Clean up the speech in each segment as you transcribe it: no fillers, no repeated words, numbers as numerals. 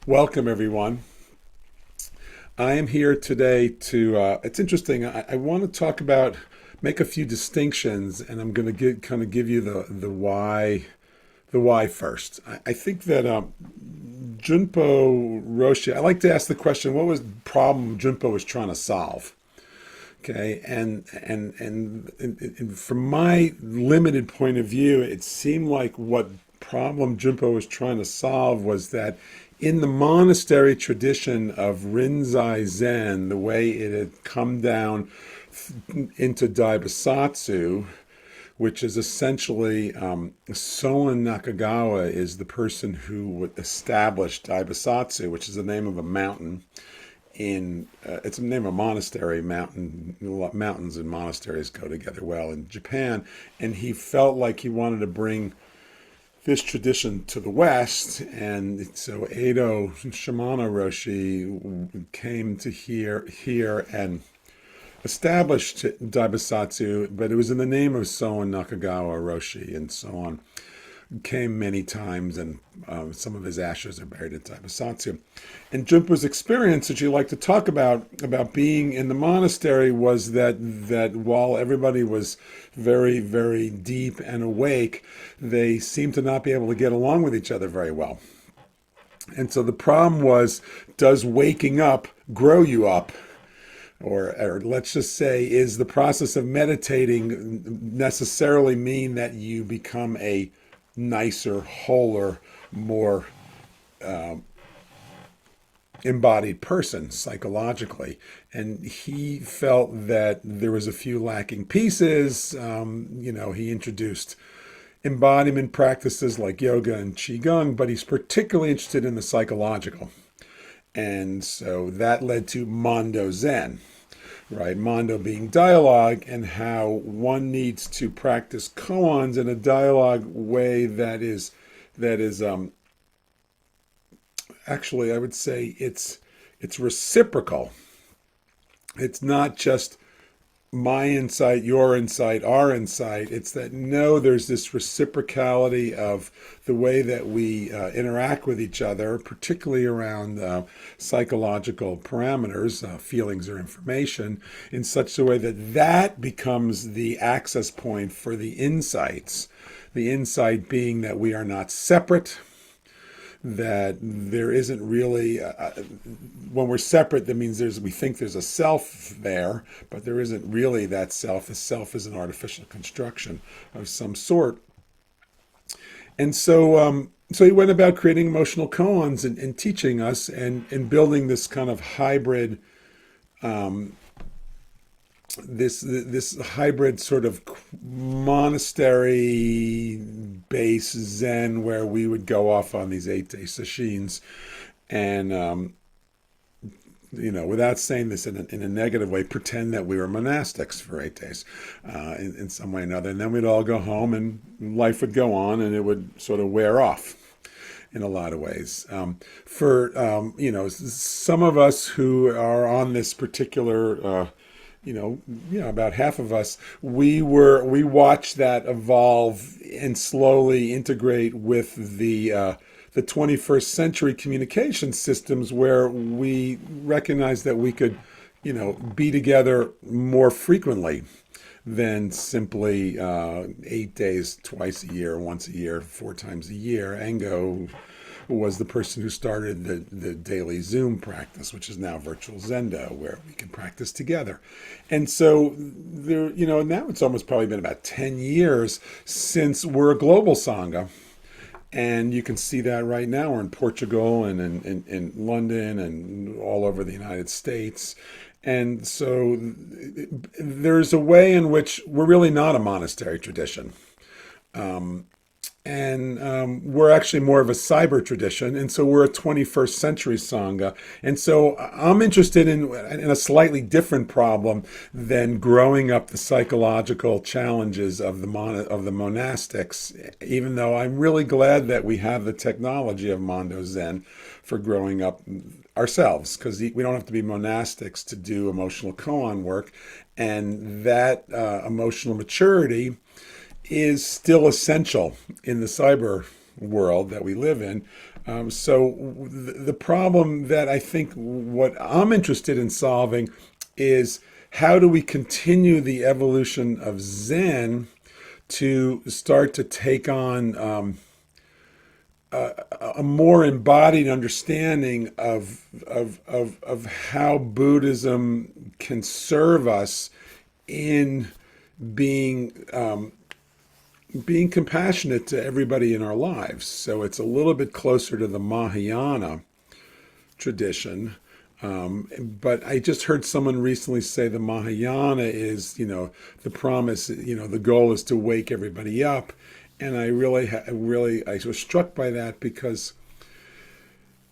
Welcome, everyone. I am here today it's interesting. I want to talk about, make a few distinctions, and I'm going to kind of give you the why first. I think that Junpo Roshi, I like to ask the question, what was the problem Junpo was trying to solve? Okay, and from my limited point of view, it seemed like what problem Junpo was trying to solve was that in the monastery tradition of Rinzai Zen, the way it had come down into Daibasatsu, which is essentially Soen Nakagawa is the person who established Daibasatsu, which is the name of a mountain it's the name of a monastery. Mountains and monasteries go together well in Japan, and he felt like he wanted to bring this tradition to the West, and so Edo Shamana Roshi came to here and established Daibasatsu, but it was in the name of Soen Nakagawa Roshi and so on. Came many times, and some of his ashes are buried at Daibasatsu. And Junpa's experience, that you like to talk about being in the monastery, was that while everybody was very, very deep and awake, they seemed to not be able to get along with each other very well. And so the problem was, does waking up grow you up? Or let's just say, is the process of meditating necessarily mean that you become a nicer, wholer, more embodied person psychologically? And he felt that there was a few lacking pieces. He introduced embodiment practices like yoga and qigong, but he's particularly interested in the psychological. And so that led to Mondo Zen, right? Mondo being dialogue, and how one needs to practice koans in a dialogue way that is actually, I would say it's reciprocal. It's not just my insight, your insight, our insight. It's that, no, there's this reciprocality of the way that we interact with each other, particularly around psychological parameters, feelings or information, in such a way that becomes the access point for the insights. The insight being that we are not separate, that there isn't really when we're separate, that means we think there's a self there, but there isn't really that self. The self is an artificial construction of some sort. And so he went about creating emotional koans and teaching us, and building this kind of hybrid, this hybrid sort of monastery base Zen, where we would go off on these 8-day sessions, and without saying this in a negative way, pretend that we were monastics for 8 days, in some way or another, and then we'd all go home, and life would go on, and it would sort of wear off in a lot of ways. Some of us who are on this particular about half of us, we watched that evolve and slowly integrate with the 21st century communication systems, where we recognized that we could, be together more frequently than simply 8 days, twice a year, once a year, 4 times a year. Engo was the person who started the daily Zoom practice, which is now virtual Zendo, where we can practice together. And so now it's almost probably been about 10 years since we're a global Sangha. And you can see that right now. We're in Portugal and in London and all over the United States. And so there's a way in which we're really not a monastery tradition. And we're actually more of a cyber tradition, and so we're a 21st century Sangha. And so I'm interested in a slightly different problem than growing up the psychological challenges of the monastics, even though I'm really glad that we have the technology of Mondo Zen for growing up ourselves, because we don't have to be monastics to do emotional koan work, and that emotional maturity is still essential in the cyber world that we live in. So the problem that I think what I'm interested in solving is how do we continue the evolution of Zen to start to take on a more embodied understanding of how Buddhism can serve us in being being compassionate to everybody in our lives. So it's a little bit closer to the Mahayana tradition. But I just heard someone recently say the Mahayana is, the promise, the goal is to wake everybody up. And I I was struck by that because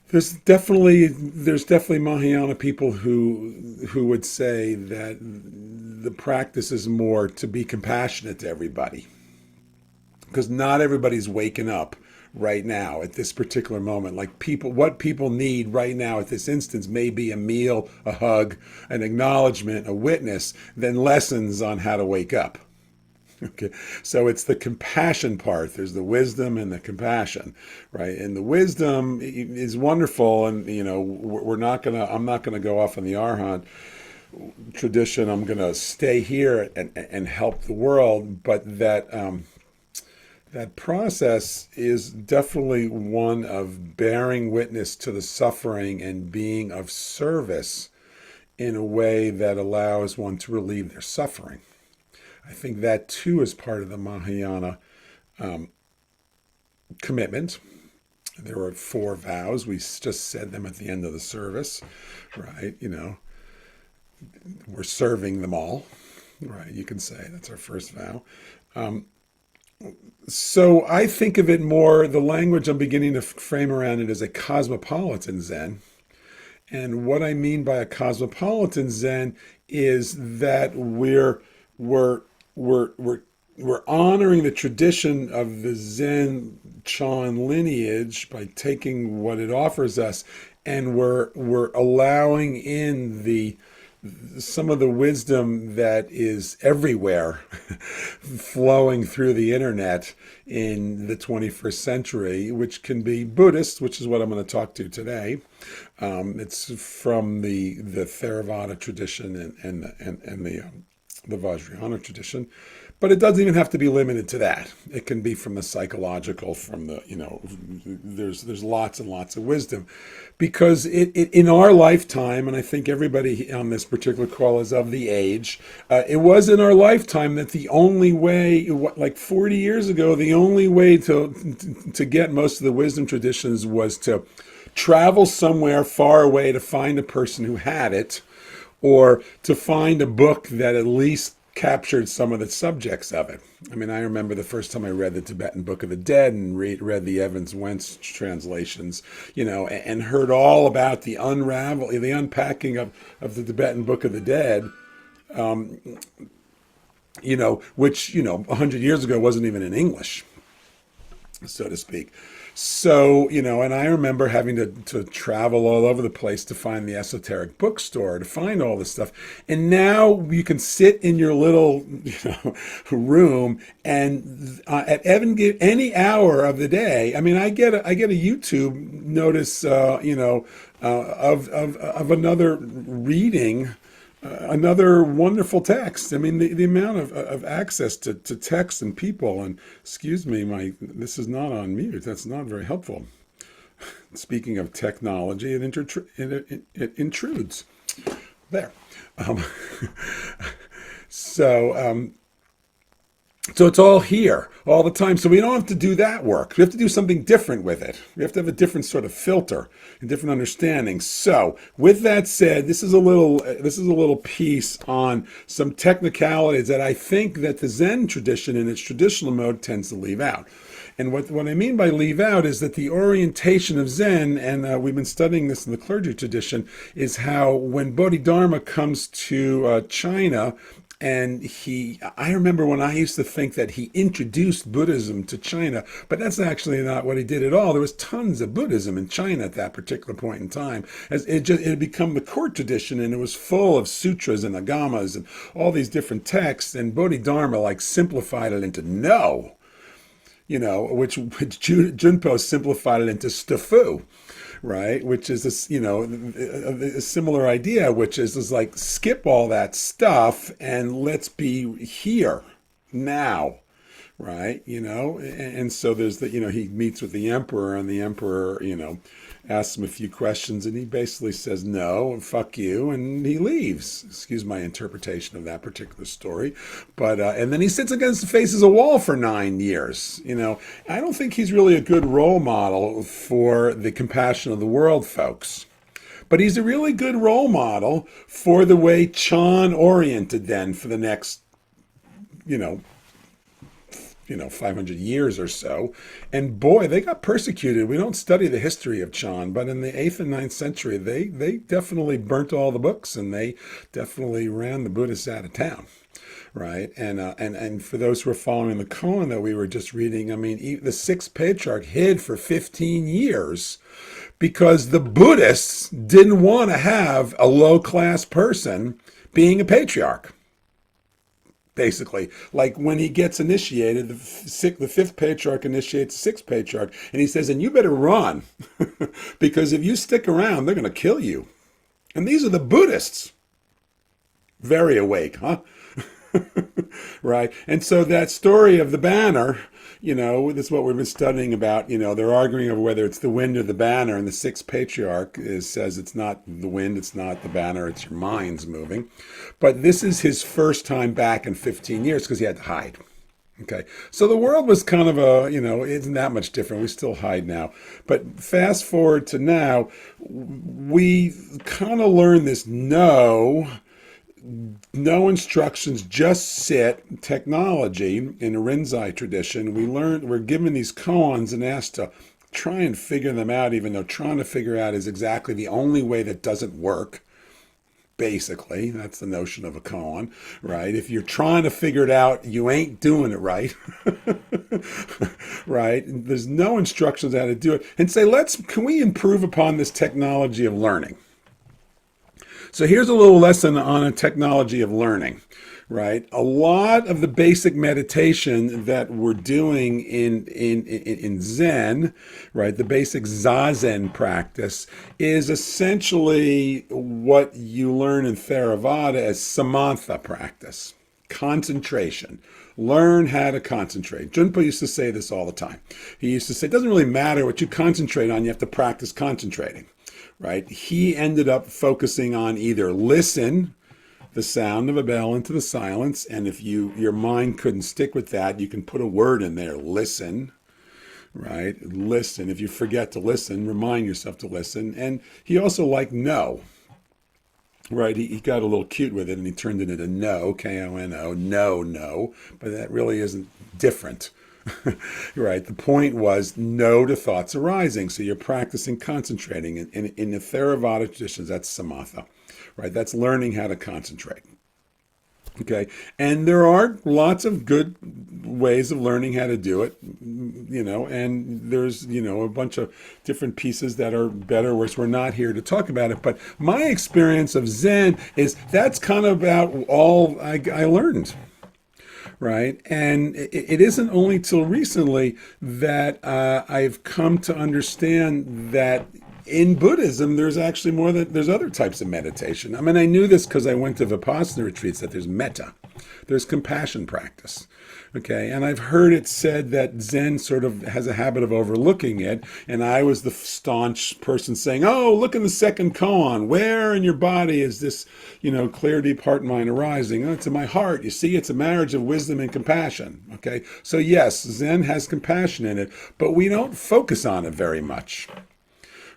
there's definitely Mahayana people who would say that the practice is more to be compassionate to everybody, because not everybody's waking up right now at this particular moment. Like what people need right now at this instance may be a meal, a hug, an acknowledgement, a witness, than lessons on how to wake up. Okay, so it's the compassion part. There's the wisdom and the compassion, right? And the wisdom is wonderful, and I'm not gonna go off on the Arhat tradition. I'm gonna stay here and help the world, but that process is definitely one of bearing witness to the suffering and being of service in a way that allows one to relieve their suffering. I think that too is part of the Mahayana commitment. There are 4 vows. We just said them at the end of the service, right? We're serving them all, right? You can say that's our first vow. So I think of it more, the language I'm beginning to frame around it as a cosmopolitan Zen. And what I mean by a cosmopolitan Zen is that we're honoring the tradition of the Zen Chan lineage by taking what it offers us, and we're allowing in some of the wisdom that is everywhere flowing through the internet in the 21st century, which can be Buddhist, which is what I'm going to talk to today. It's from the Theravada tradition and the Vajrayana tradition. But it doesn't even have to be limited to that. It can be from the psychological, from the, there's lots and lots of wisdom. Because it in our lifetime, and I think everybody on this particular call is of the age, it was in our lifetime that the only way, like 40 years ago, the only way to get most of the wisdom traditions was to travel somewhere far away to find a person who had it, or to find a book that at least captured some of the subjects of it. I mean, I remember the first time I read the Tibetan Book of the Dead and read the Evans Wentz translations, and heard all about the unpacking of the Tibetan Book of the Dead, which, 100 years ago wasn't even in English, so to speak. So, and I remember having to travel all over the place to find the esoteric bookstore, to find all this stuff. And now you can sit in your little, room and at any hour of the day. I mean, I get a YouTube notice, of another reading, another wonderful text. I mean, the amount of access to text and people, and excuse me, this is not on mute. That's not very helpful. Speaking of technology, it intrudes. There. So it's all here all the time. So we don't have to do that work. We have to do something different with it. We have to have a different sort of filter, a different understanding. So with that said, this is a little piece on some technicalities that I think that the Zen tradition in its traditional mode tends to leave out. And what I mean by leave out is that the orientation of Zen, and we've been studying this in the clergy tradition, is how when Bodhidharma comes to China, and I remember when I used to think that he introduced Buddhism to China, but that's actually not what he did at all. There was tons of Buddhism in China at that particular point in time. As it had become the court tradition, and it was full of sutras and agamas and all these different texts, and Bodhidharma simplified it into no. which Junpo simplified it into Stafu, right? Which is this, a similar idea, which is like skip all that stuff and let's be here now, right? And so there's he meets with the emperor, and the emperor, asks him a few questions, and he basically says no and fuck you, and he leaves. Excuse my interpretation of that particular story, but and then he sits against the faces of a wall for 9 years. I don't think he's really a good role model for the compassion of the world folks. But he's a really good role model for the way Chan oriented then for the next, you know, 500 years or so. And boy, they got persecuted. We don't study the history of Chan, but in the 8th and 9th century, they definitely burnt all the books, and they definitely ran the Buddhists out of town. Right. And for those who are following the koan that we were just reading, I mean, the sixth patriarch hid for 15 years because the Buddhists didn't want to have a low-class person being a patriarch. Basically, like when he gets initiated, the fifth patriarch initiates the sixth patriarch, and he says, and you better run, because if you stick around, they're going to kill you. And these are the Buddhists. Very awake, huh? Right. And so that story of the banner, that's what we've been studying about. They're arguing over whether it's the wind or the banner. And the sixth patriarch says it's not the wind, it's not the banner, it's your mind's moving. But this is his first time back in 15 years because he had to hide. Okay. So the world was kind of isn't that much different. We still hide now. But fast forward to now, we kind of learn this no instructions, just sit technology in a Rinzai tradition. We're given these koans and asked to try and figure them out, even though trying to figure out is exactly the only way that doesn't work. Basically, that's the notion of a koan, right? If you're trying to figure it out, you ain't doing it right. Right? There's no instructions how to do it. And say, can we improve upon this technology of learning? So here's a little lesson on a technology of learning, right? A lot of the basic meditation that we're doing in Zen, right, the basic Zazen practice, is essentially what you learn in Theravada as Samatha practice, concentration. Learn how to concentrate. Junpa used to say this all the time. He used to say, it doesn't really matter what you concentrate on, you have to practice concentrating. Right? He ended up focusing on either listen, the sound of a bell into the silence, and if your mind couldn't stick with that, you can put a word in there, listen, right? Listen. If you forget to listen, remind yourself to listen. And he also liked no, right? He got a little cute with it, and he turned it into no, K-O-N-O, no, but that really isn't different. Right. The point was no to thoughts arising. So you're practicing concentrating. In the Theravada traditions, that's samatha, right? That's learning how to concentrate. Okay. And there are lots of good ways of learning how to do it, and there's, a bunch of different pieces that are better, which we're not here to talk about it. But my experience of Zen is that's kind of about all I learned. Right. And it isn't only till recently that I've come to understand that in Buddhism, there's actually there's other types of meditation. I mean, I knew this because I went to Vipassana retreats, that there's metta, there's compassion practice. Okay, and I've heard it said that Zen sort of has a habit of overlooking it, and I was the staunch person saying, oh, look in the second koan, where in your body is this, clear, deep heart and mind arising? Oh, it's in my heart. You see, it's a marriage of wisdom and compassion. Okay, so yes, Zen has compassion in it, but we don't focus on it very much.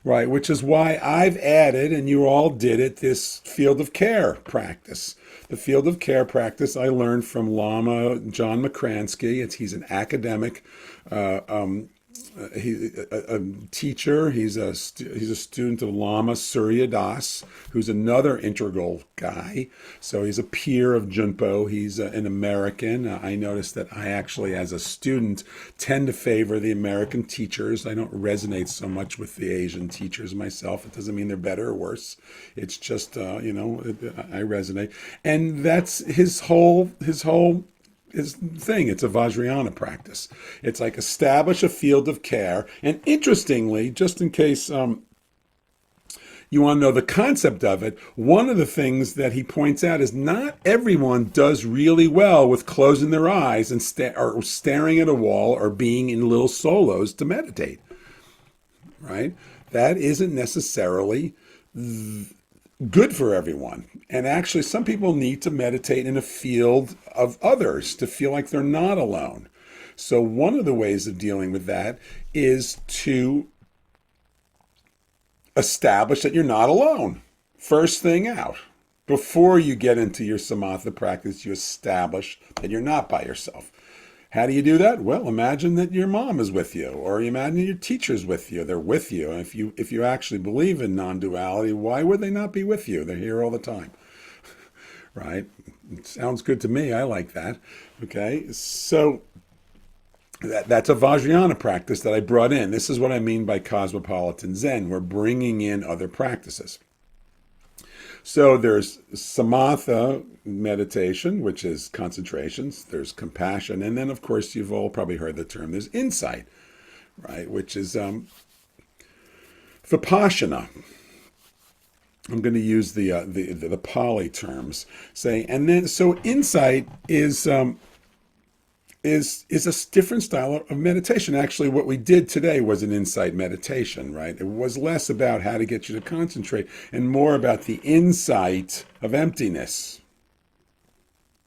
Right, which is why I've added, and you all did it, this field of care practice. The field of care practice I learned from Lama John McCransky. He's an academic, he's a teacher. He's a student of Lama Surya Das, who's another integral guy. So he's a peer of Junpo. He's an American. I noticed that I actually, as a student, tend to favor the American teachers. I don't resonate so much with the Asian teachers myself. It doesn't mean they're better or worse. It's just, I resonate. And that's his whole thing. It's a Vajrayana practice. It's like establish a field of care. And interestingly, just in case you want to know the concept of it, one of the things that he points out is not everyone does really well with closing their eyes and or staring at a wall or being in little solos to meditate, right? That isn't necessarily good for everyone. And actually, some people need to meditate in a field of others to feel like they're not alone. So one of the ways of dealing with that is to establish that you're not alone. First thing out. Before you get into your samatha practice, you establish that you're not by yourself. How do you do that? Well, imagine that your mom is with you, or you imagine your teacher's with you. They're with you. And if you actually believe in non-duality, why would they not be with you? They're here all the time, right? It sounds good to me. I like that. Okay, so that's a Vajrayana practice that I brought in. This is what I mean by cosmopolitan Zen. We're bringing in other practices. So there's samatha meditation, which is concentrations. There's compassion. And then, of course, you've all probably heard the term, there's insight, right, which is vipassana. I'm going to use the Pali terms. And then, so insight is a different style of meditation. Actually, what we did today was an insight meditation, right? It was less about how to get you to concentrate and more about the insight of emptiness,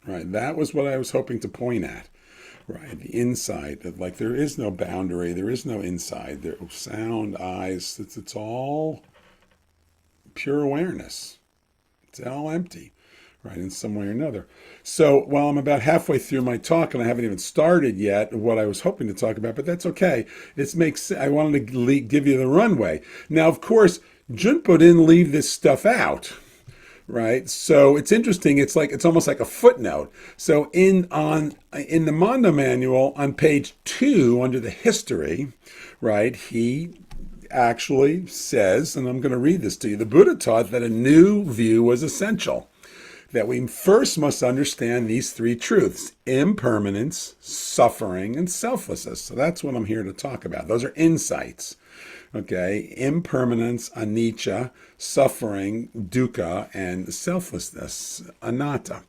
right? That was what I was hoping to point at, right? The insight of, like, there is no boundary, there is no inside, there sound, eyes, it's all pure awareness. It's all empty, right, in some way or another. So while I'm about halfway through my talk and I haven't even started yet what I was hoping to talk about, but that's okay. I wanted to give you the runway. Now, of course, Junpo didn't leave this stuff out, right? So it's interesting. It's almost like a footnote. So in the Manda manual on page 2 under the history, right, he actually says, and I'm going to read this to you, the Buddha taught that a new view was essential, that we first must understand these 3 truths: impermanence, suffering, and selflessness. So that's what I'm here to talk about. Those are insights. Okay, impermanence, anicca, suffering, dukkha, and selflessness, anatta.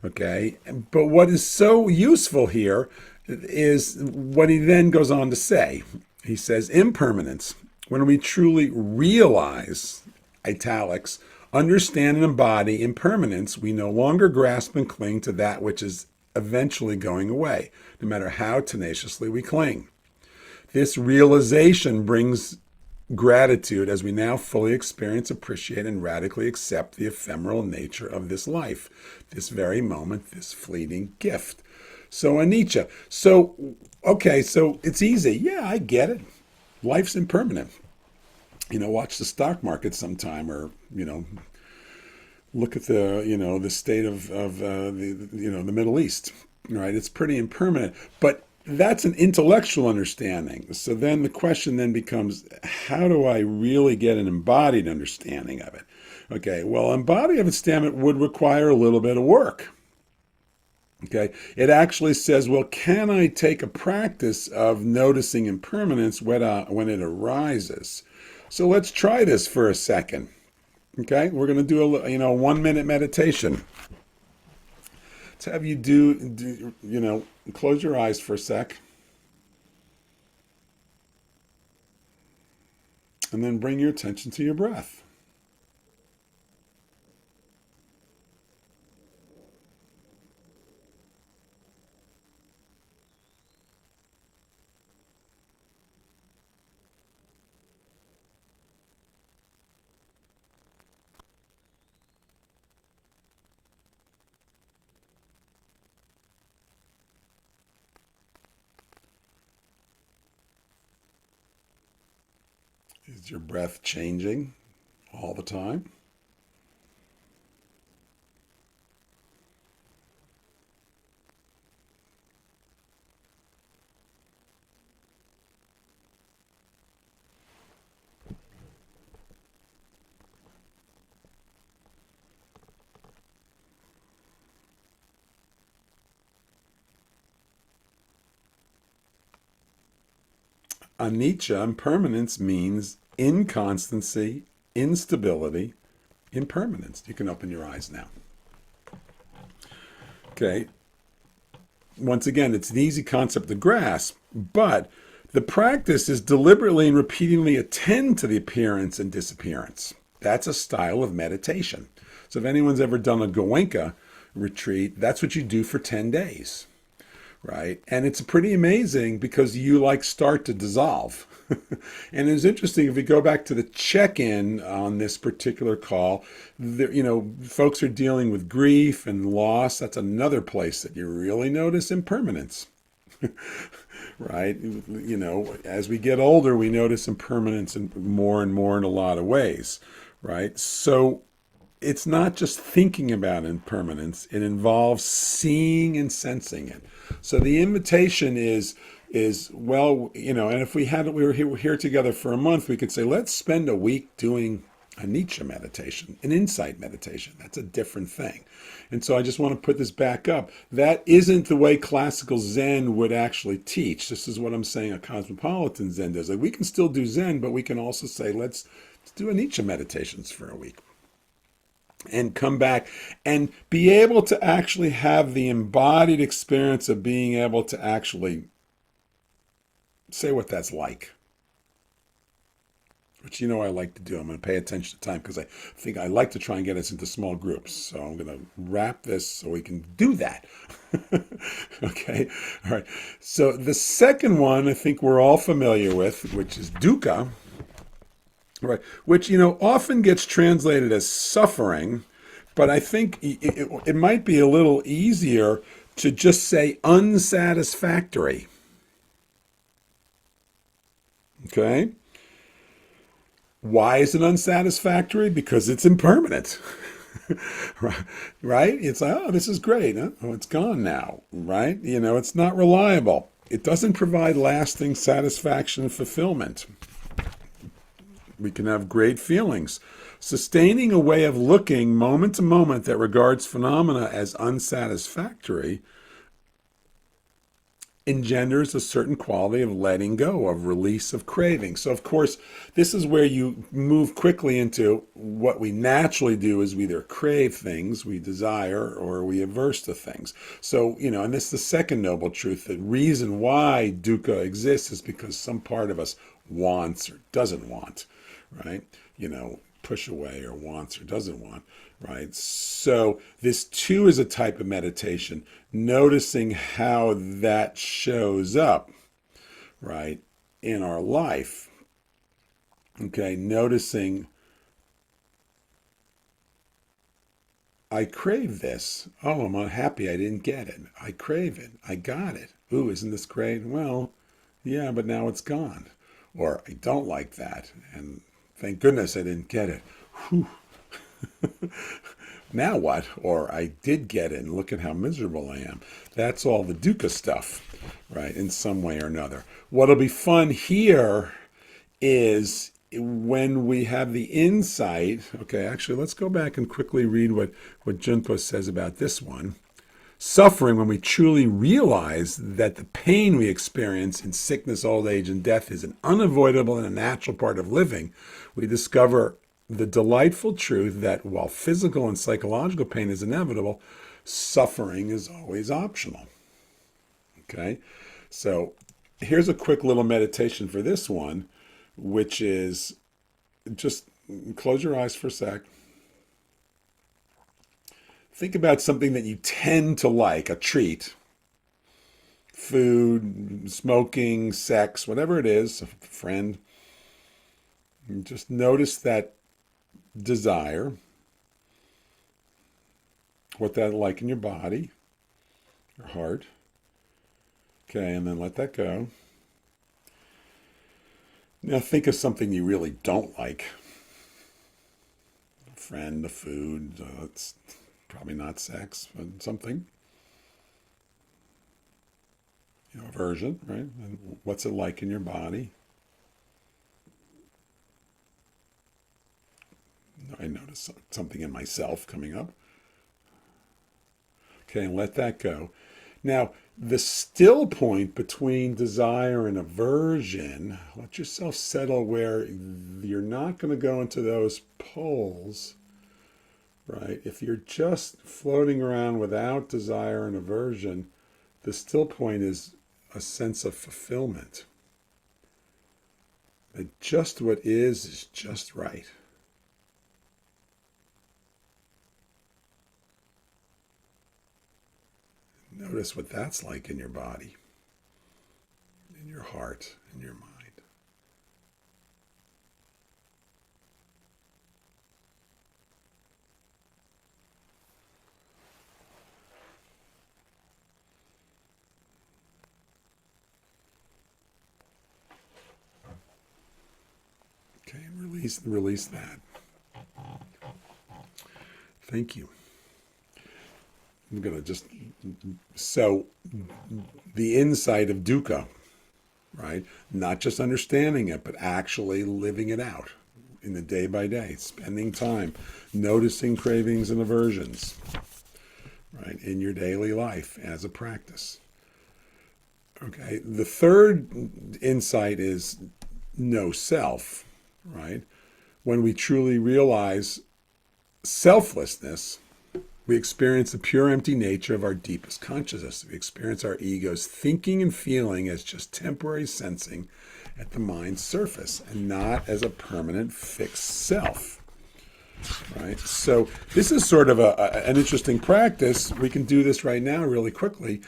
Okay, but what is so useful here is what he then goes on to say. He says, impermanence, when we truly realize, italics, understand and embody impermanence, we no longer grasp and cling to that which is eventually going away, no matter how tenaciously we cling. This realization brings gratitude as we now fully experience, appreciate, and radically accept the ephemeral nature of this life, this very moment, this fleeting gift. So anicca. So, okay, so it's easy. Yeah, I get it. Life's impermanent. Watch the stock market sometime, or, look at the state of the Middle East, right? It's pretty impermanent. But that's an intellectual understanding. So then the question then becomes, how do I really get an embodied understanding of it? Okay, well, embodied understanding would require a little bit of work. Okay, it actually says, well, can I take a practice of noticing impermanence when it arises? So let's try this for a second. Okay, we're going to do a 1-minute meditation. Let's have you close your eyes for a sec. And then bring your attention to your breath. Is your breath changing all the time? Anicca, impermanence, means inconstancy, instability, impermanence. You can open your eyes now. Okay. Once again, it's an easy concept to grasp, but the practice is deliberately and repeatedly attend to the appearance and disappearance. That's a style of meditation. So if anyone's ever done a Goenka retreat, that's what you do for 10 days, right? And it's pretty amazing because you like start to dissolve. And it's interesting, if we go back to the check-in on this particular call, folks are dealing with grief and loss. That's another place that you really notice impermanence. Right? As we get older, we notice impermanence more and more in a lot of ways, right? So it's not just thinking about impermanence, it involves seeing and sensing it. So the invitation is well, and if we were here together for a month, we could say, let's spend a week doing Anicca meditation, an insight meditation. That's a different thing. And so I just want to put this back up. That isn't the way classical Zen would actually teach. This is what I'm saying a cosmopolitan Zen does. Like, we can still do Zen, but we can also say, let's do Anicca meditations for a week. And come back and be able to actually have the embodied experience of being able to actually say what that's like. Which I like to do. I'm going to pay attention to time because I think I like to try and get us into small groups. So I'm going to wrap this so we can do that. Okay? All right. So the second one I think we're all familiar with, which is dukkha, right? Which, often gets translated as suffering, but I think it might be a little easier to just say unsatisfactory. Okay? Why is it unsatisfactory? Because it's impermanent. Right? It's like, oh, this is great. Huh? Oh, it's gone now. Right? It's not reliable. It doesn't provide lasting satisfaction and fulfillment. We can have great feelings. Sustaining a way of looking moment to moment that regards phenomena as unsatisfactory engenders a certain quality of letting go, of release of craving. So, of course, this is where you move quickly into what we naturally do is we either crave things we desire or we averse to things. So, and this is the second noble truth. The reason why dukkha exists is because some part of us wants or doesn't want, right? Push away or wants or doesn't want, right? So this too is a type of meditation, noticing how that shows up, right, in our life. Okay, noticing, I crave this. Oh, I'm unhappy I didn't get it. I crave it. I got it. Ooh, isn't this great? Well, yeah, but now it's gone. Or I don't like that, and thank goodness I didn't get it. Whew. Now what? Or I did get it, and look at how miserable I am. That's all the dukkha stuff, right, in some way or another. What'll be fun here is when we have the insight. Okay, actually, let's go back and quickly read what Junpo says about this one. Suffering, when we truly realize that the pain we experience in sickness, old age, and death is an unavoidable and a natural part of living, we discover the delightful truth that while physical and psychological pain is inevitable, suffering is always optional. Okay? So here's a quick little meditation for this one, which is just close your eyes for a sec. Think about something that you tend to like, a treat. Food, smoking, sex, whatever it is, a friend. And just notice that desire, what that like in your body, your heart. Okay, and then let that go. Now think of something you really don't like. A friend, a food, it's probably not sex, but something. Aversion, right? And what's it like in your body? I notice something in myself coming up. Okay, and let that go. Now, The still point between desire and aversion, let yourself settle where you're not going to go into those poles, right? If you're just floating around without desire and aversion, the still point is a sense of fulfillment. That just what is just right. Notice what that's like in your body, in your heart, in your mind. Okay, and release that. Thank you. I'm going to just, so the insight of dukkha, right? Not just understanding it, but actually living it out in the day by day, spending time noticing cravings and aversions, right, in your daily life as a practice. Okay, the third insight is no self, right? When we truly realize selflessness, we experience the pure empty nature of our deepest consciousness. We experience our ego's thinking and feeling as just temporary sensing at the mind's surface and not as a permanent fixed self. Right? So this is sort of an interesting practice. We can do this right now really quickly.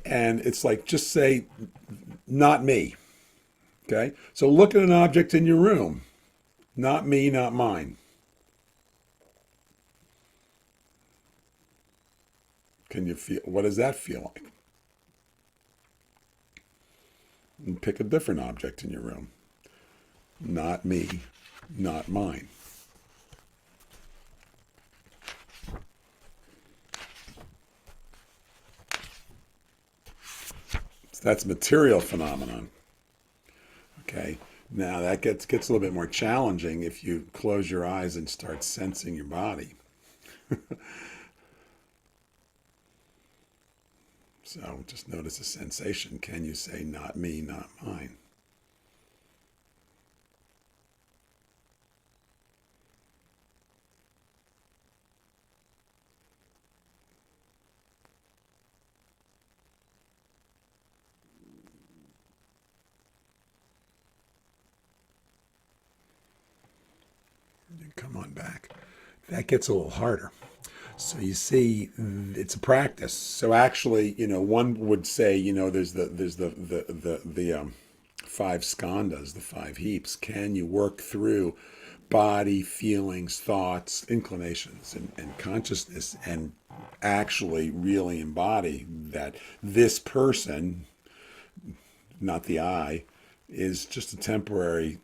And it's like, just say, not me. Okay? So look at an object in your room. Not me, not mine. Can you feel, what does that feel like? And pick a different object in your room. Not me, not mine. So that's material phenomenon. Okay. Now that gets a little bit more challenging if you close your eyes and start sensing your body. So just notice a sensation. Can you say, not me, not mine? Come on back. That gets a little harder. So you see, it's a practice. So actually, one would say, there's the five skandhas, the five heaps. Can you work through body, feelings, thoughts, inclinations, and consciousness, and actually really embody that this person, not the I, is just a temporary,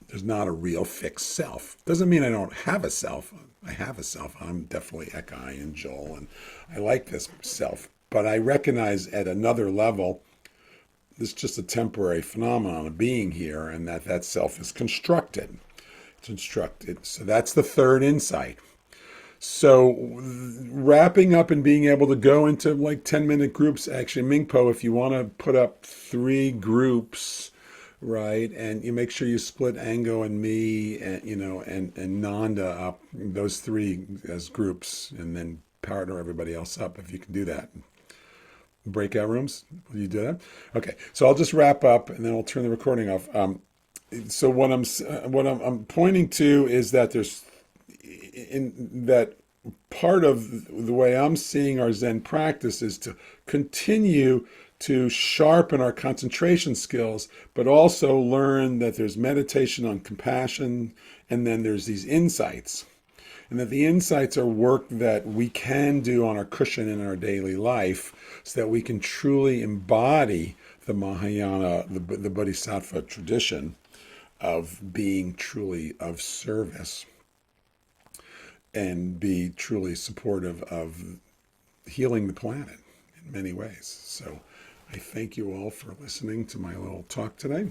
there's not a real fixed self. Doesn't mean I don't have a self. I have a self. I'm definitely Ekai and Joel, and I like this self. But I recognize at another level, this is just a temporary phenomenon of being here, and that self is constructed. It's constructed. So that's the third insight. So wrapping up and being able to go into like 10-minute groups, actually, Mingpo, if you want to put up 3 groups, right, and you make sure you split Ango and me, and and Nanda up, those 3 as groups, and then partner everybody else up if you can do that. Breakout rooms, will you do that? Okay, so I'll just wrap up and then I'll turn the recording off. So what I'm pointing to is that there's in that part of the way I'm seeing our Zen practice is to continue to sharpen our concentration skills, but also learn that there's meditation on compassion, and then there's these insights. And that the insights are work that we can do on our cushion in our daily life so that we can truly embody the Mahayana, the Bodhisattva tradition of being truly of service and be truly supportive of healing the planet in many ways. So I thank you all for listening to my little talk today.